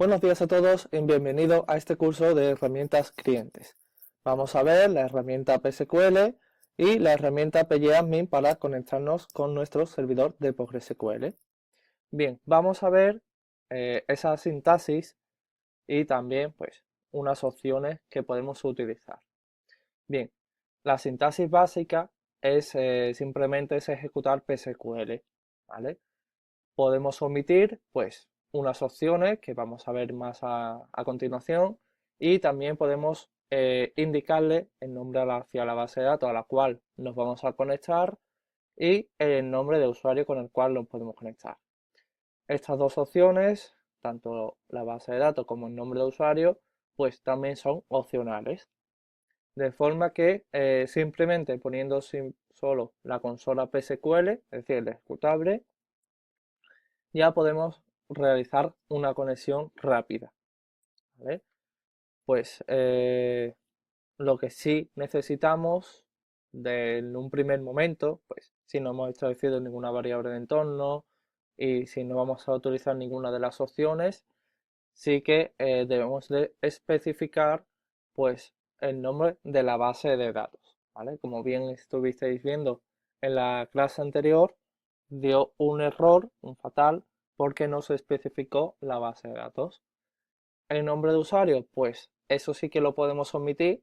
Buenos días a todos y bienvenidos a este curso de herramientas clientes. Vamos a ver la herramienta PSQL y la herramienta PGAdmin para conectarnos con nuestro servidor de PostgreSQL. Bien, vamos a ver esa sintaxis y también pues unas opciones que podemos utilizar. Bien, la sintaxis básica es simplemente ejecutar PSQL, ¿vale? Podemos omitir pues unas opciones que vamos a ver más a continuación y también podemos indicarle el nombre hacia la base de datos a la cual nos vamos a conectar y el nombre de usuario con el cual nos podemos conectar. Estas dos opciones, tanto la base de datos como el nombre de usuario, pues también son opcionales. De forma que simplemente poniendo solo la consola PSQL, es decir, el ejecutable, ya podemos realizar una conexión rápida, ¿vale? Pues lo que sí necesitamos en un primer momento, pues si no hemos establecido ninguna variable de entorno y si no vamos a utilizar ninguna de las opciones, sí que debemos de especificar pues el nombre de la base de datos, ¿vale? Como bien estuvisteis viendo en la clase anterior, dio un error, un fatal, porque no se especificó la base de datos. El nombre de usuario, pues eso sí que lo podemos omitir,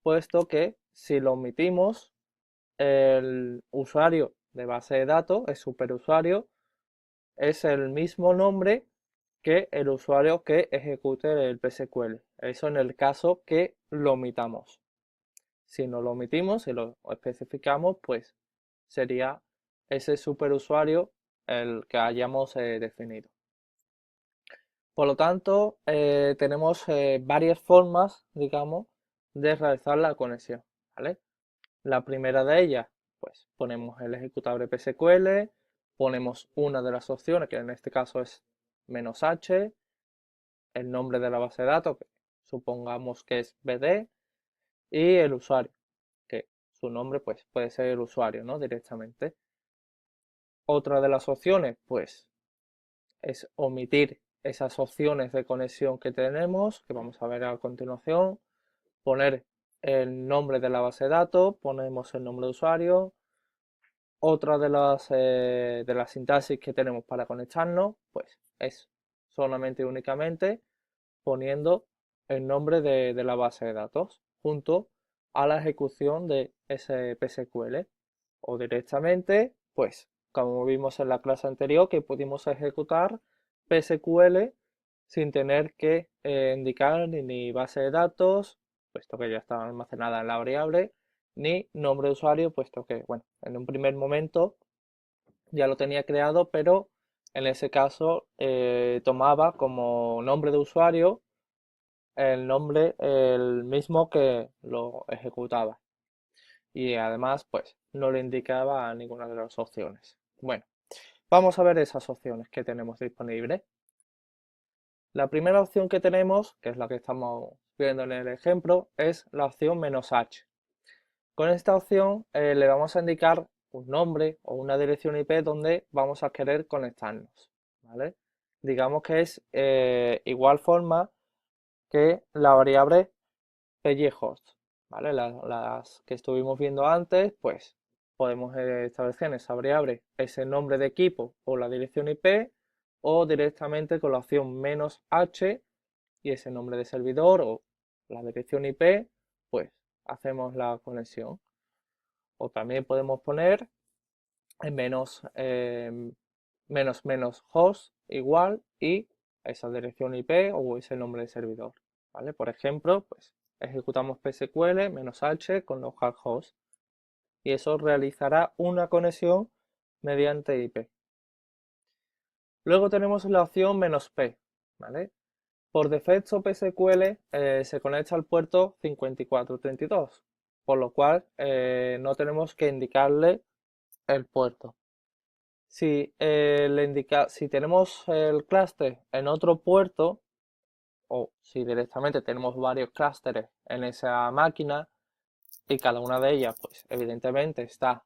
puesto que si lo omitimos, el usuario de base de datos, el superusuario, es el mismo nombre que el usuario que ejecute el PSQL. Eso en el caso que lo omitamos. Si no lo omitimos, si lo especificamos, pues sería ese superusuario el que hayamos definido. Por lo tanto, tenemos varias formas, digamos, de realizar la conexión, ¿vale? La primera de ellas, pues ponemos el ejecutable PSQL, ponemos una de las opciones, que en este caso es "-h", el nombre de la base de datos, que supongamos que es BD, y el usuario, que su nombre pues puede ser el usuario, ¿no? Directamente. Otra de las opciones, pues, es omitir esas opciones de conexión que tenemos, que vamos a ver a continuación, poner el nombre de la base de datos, ponemos el nombre de usuario. Otra de las sintaxis que tenemos para conectarnos, pues es solamente y únicamente poniendo el nombre de la base de datos junto a la ejecución de ese PSQL. O directamente, pues como vimos en la clase anterior, que pudimos ejecutar PSQL sin tener que indicar ni base de datos, puesto que ya estaba almacenada en la variable, ni nombre de usuario, puesto que, bueno, en un primer momento ya lo tenía creado, pero en ese caso tomaba como nombre de usuario el nombre el mismo que lo ejecutaba. Y además, pues, no le indicaba ninguna de las opciones. Bueno, vamos a ver esas opciones que tenemos disponibles. La primera opción que tenemos, que es la que estamos viendo en el ejemplo, es la opción "-h". Con esta opción le vamos a indicar un nombre o una dirección IP donde vamos a querer conectarnos, ¿vale? Digamos que es igual forma que la variable pghost, ¿vale? Las que estuvimos viendo antes, pues podemos establecer en esa variable ese nombre de equipo o la dirección IP o directamente con la opción "-h" y ese nombre de servidor o la dirección IP, pues hacemos la conexión. O también podemos poner menos host igual y esa dirección IP o ese nombre de servidor, ¿vale? Por ejemplo, pues ejecutamos PSQL "-h" con localhost y eso realizará una conexión mediante IP. Luego tenemos la opción "-p", ¿vale? Por defecto PSQL se conecta al puerto 5432, por lo cual no tenemos que indicarle el puerto. Si tenemos el clúster en otro puerto, o si directamente tenemos varios clústeres en esa máquina y cada una de ellas, pues evidentemente está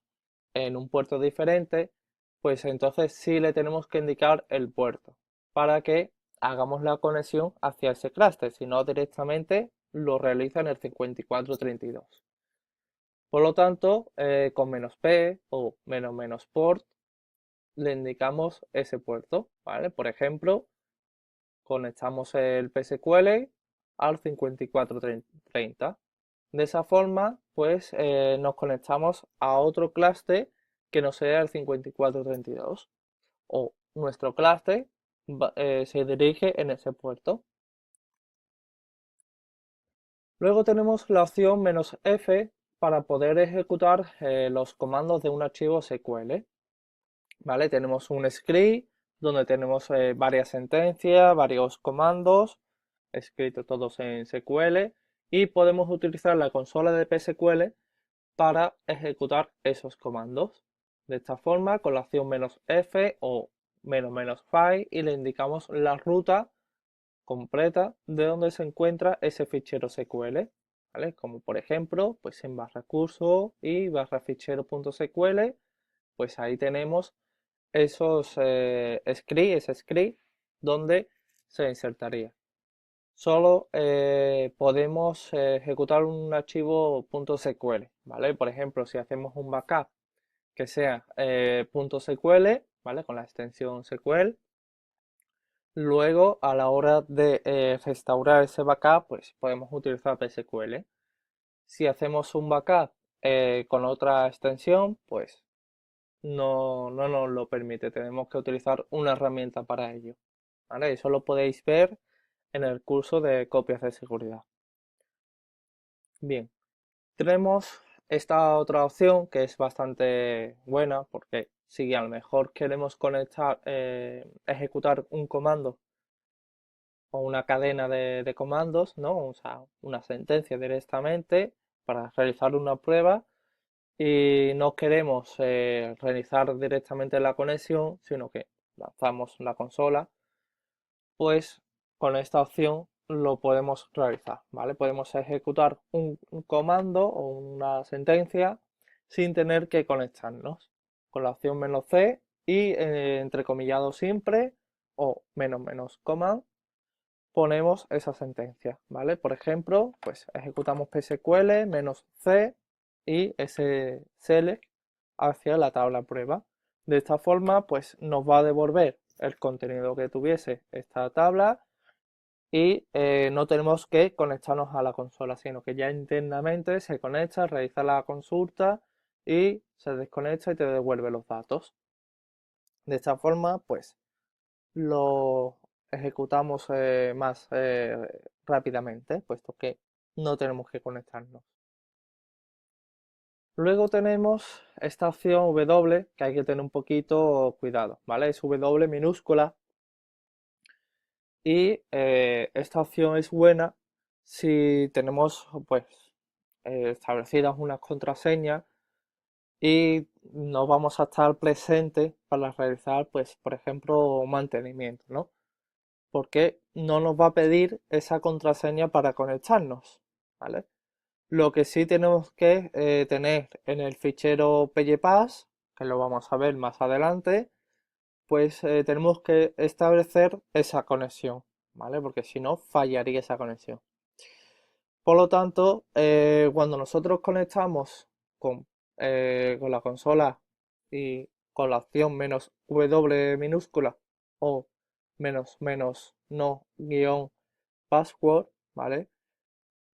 en un puerto diferente, pues entonces sí le tenemos que indicar el puerto para que hagamos la conexión hacia ese clúster, sino directamente lo realiza en el 5432. Por lo tanto, con "-p" o "-port" le indicamos ese puerto, ¿vale? Por ejemplo, conectamos el PSQL al 5430. De esa forma, pues nos conectamos a otro clúster que no sea el 5432, o nuestro clúster se dirige en ese puerto. Luego tenemos la opción "-f" para poder ejecutar los comandos de un archivo SQL. ¿Vale? Tenemos un script donde tenemos varias sentencias, varios comandos, escritos todos en SQL, y podemos utilizar la consola de PSQL para ejecutar esos comandos. De esta forma, con la opción "-f" o "-file", y le indicamos la ruta completa de donde se encuentra ese fichero SQL, ¿vale? Como por ejemplo, pues en /curso y /fichero.sql, pues ahí tenemos esos ese script donde se insertaría. Solo podemos ejecutar un archivo .sql, ¿vale? Por ejemplo, si hacemos un backup que sea .sql, ¿vale? Con la extensión SQL, luego a la hora de restaurar ese backup, pues podemos utilizar PSQL. Si hacemos un backup con otra extensión, pues no nos lo permite, tenemos que utilizar una herramienta para ello, ¿vale? Eso lo podéis ver en el curso de copias de seguridad. Bien, tenemos esta otra opción que es bastante buena, porque si a lo mejor queremos conectar, ejecutar un comando o una cadena de comandos, ¿no? O sea, una sentencia directamente para realizar una prueba, y no queremos realizar directamente la conexión, sino que lanzamos la consola, pues con esta opción lo podemos realizar, ¿vale? Podemos ejecutar un comando o una sentencia sin tener que conectarnos, con la opción "-c" y entrecomillado siempre o "-command" ponemos esa sentencia, ¿vale? Por ejemplo, pues ejecutamos PSQL "-c" y ese select hacia la tabla prueba. De esta forma, pues nos va a devolver el contenido que tuviese esta tabla, y no tenemos que conectarnos a la consola, sino que ya internamente se conecta, realiza la consulta y se desconecta y te devuelve los datos. De esta forma, pues lo ejecutamos más rápidamente, puesto que no tenemos que conectarnos. Luego tenemos esta opción W, que hay que tener un poquito cuidado, ¿vale? Es W minúscula, y esta opción es buena si tenemos pues establecidas unas contraseñas y no vamos a estar presentes para realizar, pues, por ejemplo, mantenimiento, ¿no? Porque no nos va a pedir esa contraseña para conectarnos, ¿vale? Lo que sí tenemos que tener en el fichero PGPass, que lo vamos a ver más adelante, pues tenemos que establecer esa conexión, ¿vale? Porque si no, fallaría esa conexión. Por lo tanto, cuando nosotros conectamos con la consola y con la opción "-w" minúscula o "-no guión password", ¿vale?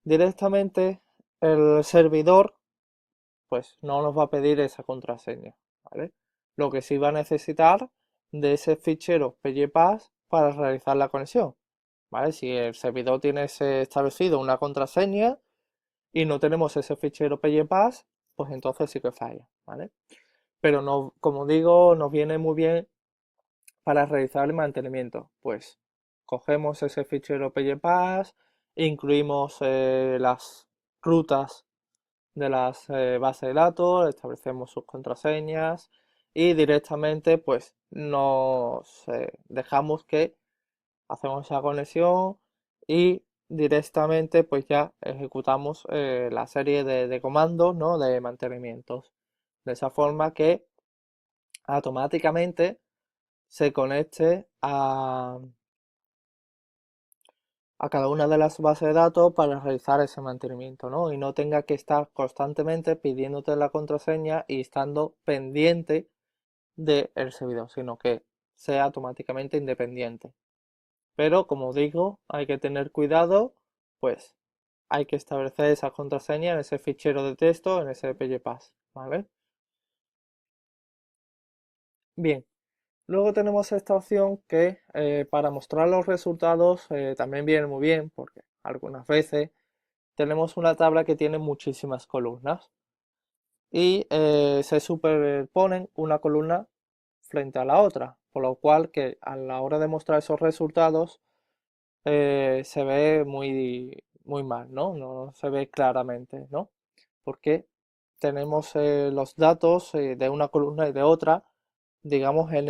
Directamente el servidor pues no nos va a pedir esa contraseña, ¿vale? Lo que sí va a necesitar de ese fichero PGPass para realizar la conexión, ¿vale? Si el servidor tiene establecido una contraseña y no tenemos ese fichero PGPass, pues entonces sí que falla, ¿vale? Pero no, como digo, nos viene muy bien para realizar el mantenimiento. Pues cogemos ese fichero PGPass, incluimos las rutas de las bases de datos, establecemos sus contraseñas y directamente pues nos dejamos que hacemos esa conexión y directamente pues ya ejecutamos la serie de comandos, ¿no? De mantenimientos. De esa forma que automáticamente se conecte a cada una de las bases de datos para realizar ese mantenimiento, ¿no? Y no tenga que estar constantemente pidiéndote la contraseña y estando pendiente del servidor, sino que sea automáticamente independiente. Pero como digo, hay que tener cuidado, pues hay que establecer esa contraseña en ese fichero de texto, en ese PGPass, ¿vale? Bien, luego tenemos esta opción que para mostrar los resultados también viene muy bien porque algunas veces tenemos una tabla que tiene muchísimas columnas y se superponen una columna frente a la otra, por lo cual que a la hora de mostrar esos resultados se ve muy mal, ¿no? No se ve claramente, ¿no? Porque tenemos los datos de una columna y de otra, digamos, eh,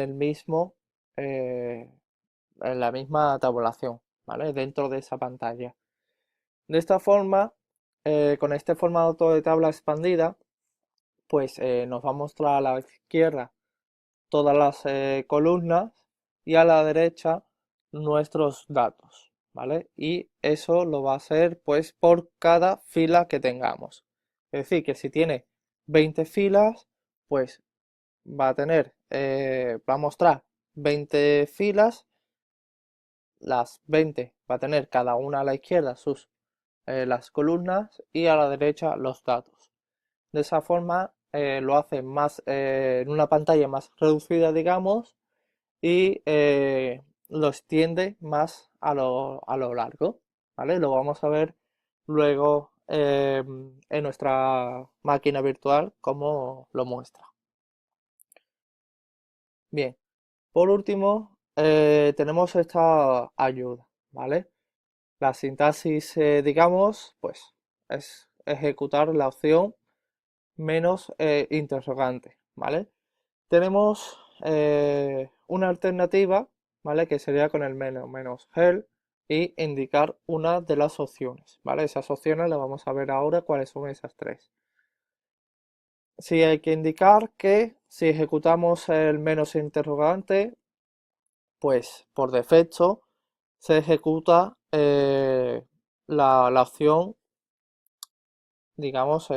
en la misma tabulación, ¿vale? Dentro de esa pantalla. De esta forma, con este formato de tabla expandida, pues nos va a mostrar a la izquierda todas las columnas y a la derecha nuestros datos, ¿vale? Y eso lo va a hacer pues por cada fila que tengamos. Es decir, que si tiene 20 filas, pues va a mostrar 20 filas, las 20 va a tener cada una a la izquierda las columnas y a la derecha los datos. De esa forma lo hace más en una pantalla más reducida, digamos, y lo extiende más a lo largo, ¿vale? Lo vamos a ver luego en nuestra máquina virtual cómo lo muestra. Bien, por último tenemos esta ayuda, ¿vale? La sintaxis, digamos, pues es ejecutar la opción menos interrogante, ¿vale? Tenemos una alternativa, ¿vale? Que sería con el menos help y indicar una de las opciones, ¿vale? Esas opciones las vamos a ver ahora cuáles son esas tres. Sí hay que indicar que si ejecutamos el menos interrogante, pues por defecto se ejecuta la opción, digamos,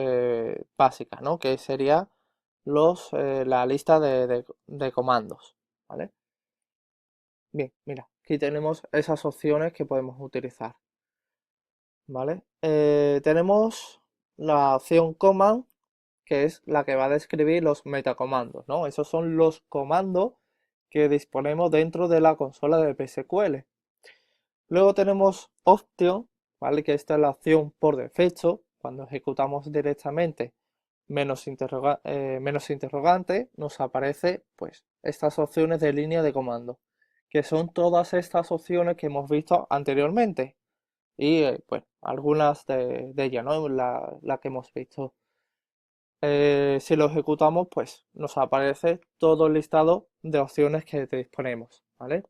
básica, ¿no? Que sería la lista de comandos, ¿vale? Bien, mira, aquí tenemos esas opciones que podemos utilizar, ¿vale? Tenemos la opción command, que es la que va a describir los metacomandos, ¿no? Esos son los comandos que disponemos dentro de la consola de PSQL. Luego tenemos option, ¿vale? Que esta es la opción por defecto. Cuando ejecutamos directamente menos interrogante, nos aparece pues estas opciones de línea de comando, que son todas estas opciones que hemos visto anteriormente. Y pues algunas de ellas, ¿no? La que hemos visto. Si lo ejecutamos, pues nos aparece todo el listado de opciones que disponemos, ¿vale?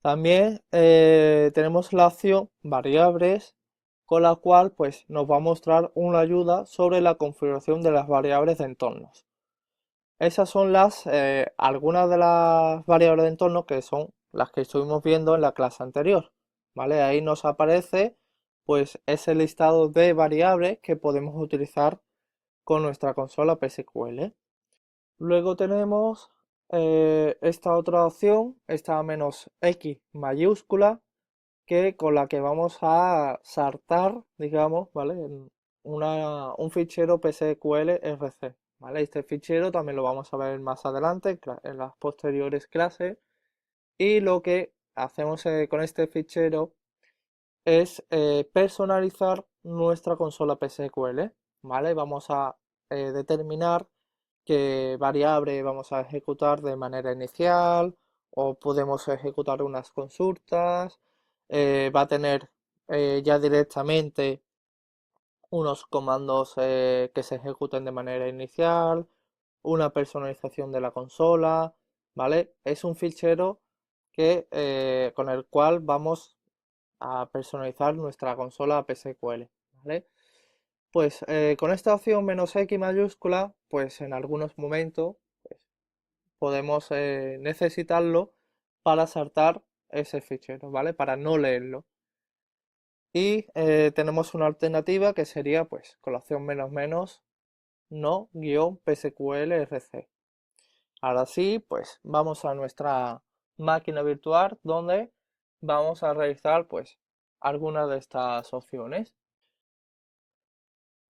También tenemos la opción variables, con la cual pues nos va a mostrar una ayuda sobre la configuración de las variables de entornos. Esas son algunas de las variables de entorno que son las que estuvimos viendo en la clase anterior, ¿vale? Ahí nos aparece pues ese listado de variables que podemos utilizar con nuestra consola PSQL. Luego tenemos esta otra opción, esta menos X mayúscula, que con la que vamos a saltar, digamos, ¿vale? En un fichero PSQL-RC, ¿vale? Este fichero también lo vamos a ver más adelante, en las posteriores clases. Y lo que hacemos con este fichero es personalizar nuestra consola PSQL, ¿vale? Vamos a determinar qué variable vamos a ejecutar de manera inicial o podemos ejecutar unas consultas. Va a tener ya directamente unos comandos que se ejecuten de manera inicial, una personalización de la consola, ¿vale? Es un fichero con el cual vamos a personalizar nuestra consola PSQL, ¿vale? Pues con esta opción "-x mayúscula, pues en algunos momentos pues, podemos necesitarlo para saltar ese fichero, ¿vale? Para no leerlo. Y tenemos una alternativa que sería pues con la opción menos menos no guión psql-rc. Ahora sí, pues vamos a nuestra máquina virtual donde vamos a realizar pues algunas de estas opciones.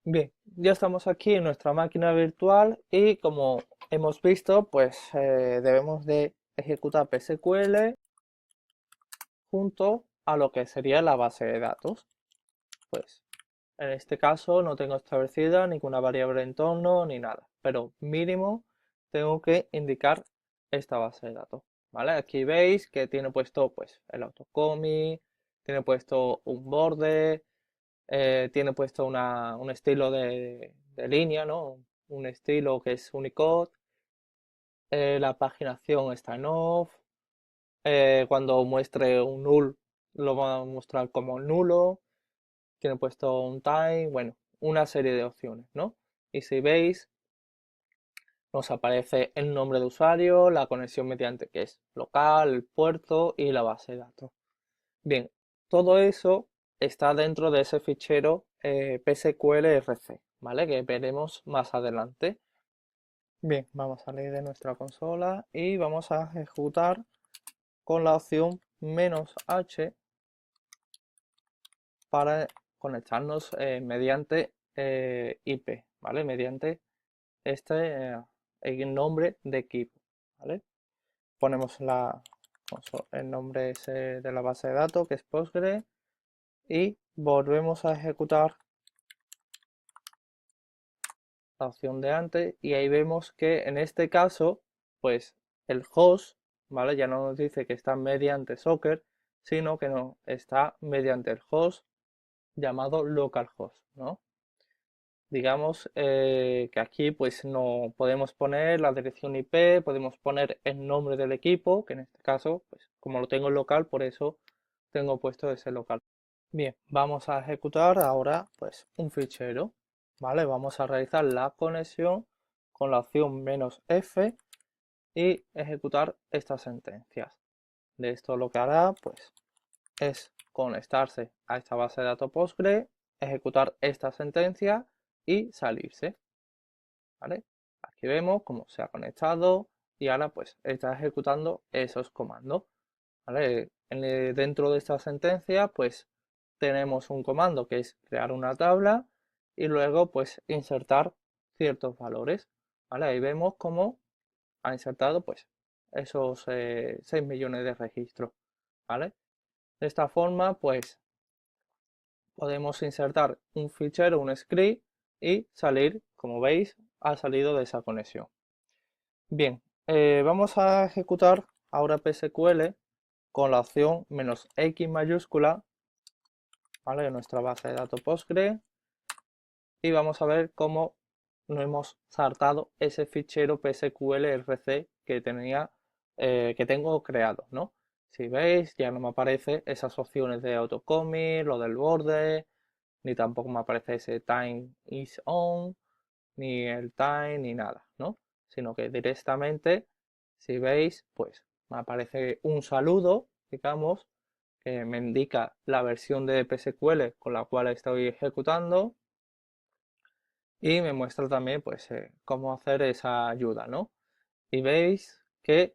Bien, ya estamos aquí en nuestra máquina virtual y como hemos visto, pues debemos de ejecutar psql junto a lo que sería la base de datos. Pues en este caso no tengo establecida ninguna variable de entorno ni nada, pero mínimo tengo que indicar esta base de datos, ¿vale? Aquí veis que tiene puesto pues el autocomment, tiene puesto un borde, tiene puesto un estilo de línea, ¿no? Un estilo que es Unicode, la paginación está en off, cuando muestre un null lo va a mostrar como nulo, tiene puesto un time, bueno, una serie de opciones, ¿no? Y si veis, nos aparece el nombre de usuario, la conexión mediante que es local, el puerto y la base de datos. Bien, todo eso está dentro de ese fichero psql-rc, ¿vale? Que veremos más adelante. Bien, vamos a salir de nuestra consola y vamos a ejecutar con la opción "-h" para conectarnos mediante IP, ¿vale? Mediante el nombre de equipo, ¿vale? Ponemos el nombre ese de la base de datos, que es Postgre, y volvemos a ejecutar la opción de antes, y ahí vemos que en este caso, pues el host, ¿vale? Ya no nos dice que está mediante Socket, sino que no, está mediante el host llamado localhost, ¿no? Digamos que aquí pues no podemos poner la dirección IP, podemos poner el nombre del equipo, que en este caso, pues como lo tengo en local, por eso tengo puesto ese local. Bien, vamos a ejecutar ahora pues un fichero, ¿vale? Vamos a realizar la conexión con la opción "-f" y ejecutar estas sentencias. De esto lo que hará pues es conectarse a esta base de datos Postgre, ejecutar esta sentencia y salirse, ¿vale? Aquí vemos cómo se ha conectado y ahora pues está ejecutando esos comandos, ¿vale? Dentro de esta sentencia pues tenemos un comando que es crear una tabla y luego pues insertar ciertos valores, ¿vale? Ahí vemos cómo ha insertado pues esos 6 millones de registros, ¿vale? De esta forma pues podemos insertar un fichero, un script y salir, como veis, ha salido de esa conexión. Bien, vamos a ejecutar ahora psql con la opción "-x" mayúscula, ¿vale? En nuestra base de datos Postgre y vamos a ver cómo nos hemos saltado ese fichero psql-rc que tengo creado, ¿no? Si veis, ya no me aparece esas opciones de autocomment, lo del borde, ni tampoco me aparece ese time is on, ni el time, ni nada, ¿no? Sino que directamente, si veis, pues me aparece un saludo, digamos, que me indica la versión de psql con la cual estoy ejecutando y me muestra también, pues, cómo hacer esa ayuda, ¿no? Y veis que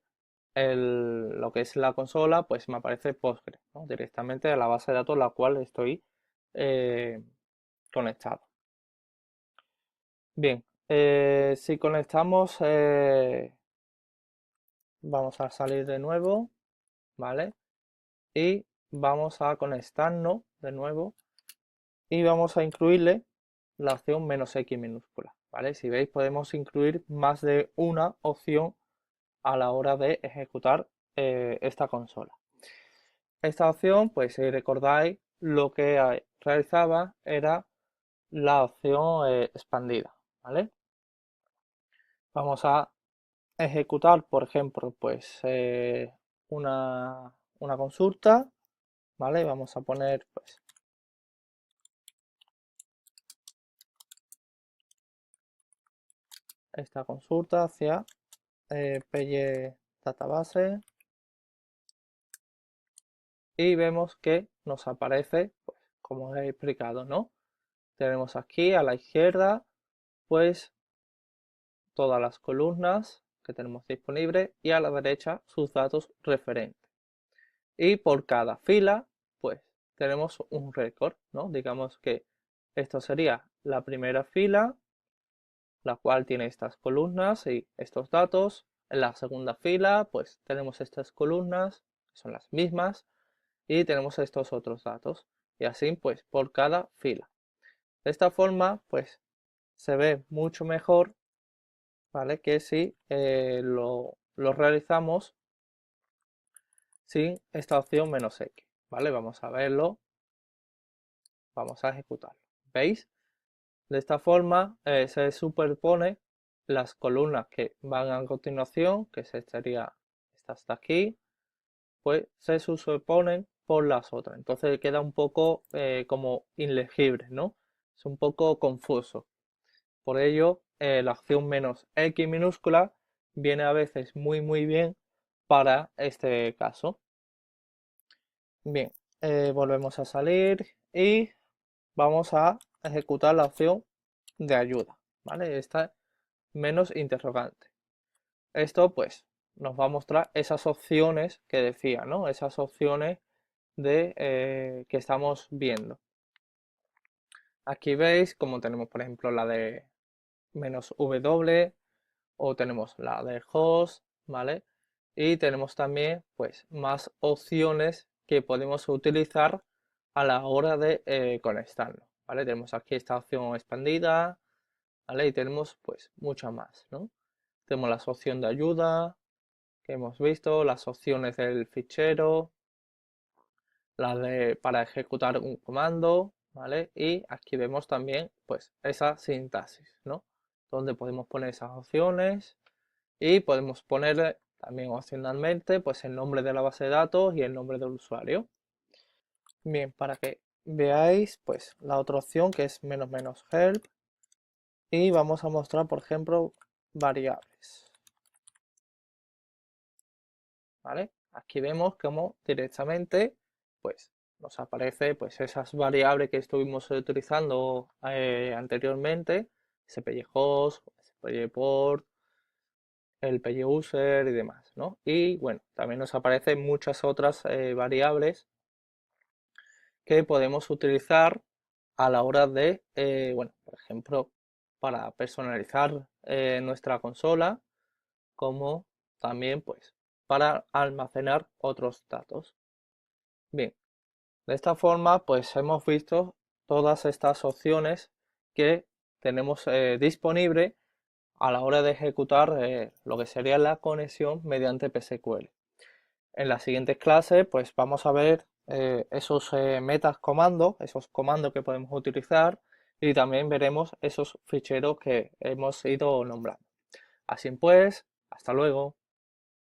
lo que es la consola, pues me aparece Postgre, ¿no? Directamente a la base de datos la cual estoy eh, conectado. Bien, si conectamos, vamos a salir de nuevo, ¿vale? Y vamos a conectarnos de nuevo y vamos a incluirle la opción "-x" minúscula, ¿vale? Si veis, podemos incluir más de una opción a la hora de ejecutar esta consola. Esta opción, pues si recordáis, lo que realizaba era la opción expandida, ¿vale? Vamos a ejecutar, por ejemplo, pues una consulta, ¿vale? Vamos a poner pues esta consulta hacia PY Database y vemos que nos aparece, pues, como he explicado, ¿no? Tenemos aquí a la izquierda, pues, todas las columnas que tenemos disponibles y a la derecha sus datos referentes. Y por cada fila, pues, tenemos un récord, ¿no? Digamos que esto sería la primera fila, la cual tiene estas columnas y estos datos. En la segunda fila, pues, tenemos estas columnas, que son las mismas, y tenemos estos otros datos. Y así, pues, por cada fila. De esta forma, pues, se ve mucho mejor, ¿vale? Que si lo realizamos sin esta opción "-x", ¿vale? Vamos a verlo, vamos a ejecutarlo. ¿Veis? De esta forma se superpone las columnas que van a continuación, que sería esta hasta aquí, pues se superponen por las otras. Entonces queda un poco como ilegible, ¿no? Es un poco confuso. Por ello, la opción "-x" minúscula viene a veces muy bien para este caso. Bien, volvemos a salir y vamos a ejecutar la opción de ayuda, ¿vale? Esta menos interrogante. Esto pues nos va a mostrar esas opciones que decía, ¿no? Esas opciones que estamos viendo. Aquí veis como tenemos, por ejemplo, la de "-w", o tenemos la de host, ¿vale? Y tenemos también pues más opciones que podemos utilizar a la hora de conectarnos, ¿vale? Tenemos aquí esta opción expandida, ¿vale? Y tenemos pues muchas más, ¿no? Tenemos la opción de ayuda que hemos visto, las opciones del fichero, para ejecutar un comando, ¿vale? Y aquí vemos también pues esa sintaxis, ¿no? Donde podemos poner esas opciones y podemos poner también opcionalmente pues el nombre de la base de datos y el nombre del usuario. Bien, para que veáis pues la otra opción que es "-help", y vamos a mostrar por ejemplo variables, ¿vale? Aquí vemos cómo directamente pues nos aparece pues esas variables que estuvimos utilizando anteriormente, spyhost, spyport, el PyUser y demás, ¿no? Y bueno, también nos aparecen muchas otras variables que podemos utilizar a la hora de, bueno, por ejemplo, para personalizar nuestra consola, como también pues para almacenar otros datos. Bien, de esta forma pues hemos visto todas estas opciones que tenemos disponible a la hora de ejecutar lo que sería la conexión mediante PSQL. En las siguientes clases pues vamos a ver esos metas comandos, esos comandos que podemos utilizar, y también veremos esos ficheros que hemos ido nombrando. Así pues, hasta luego.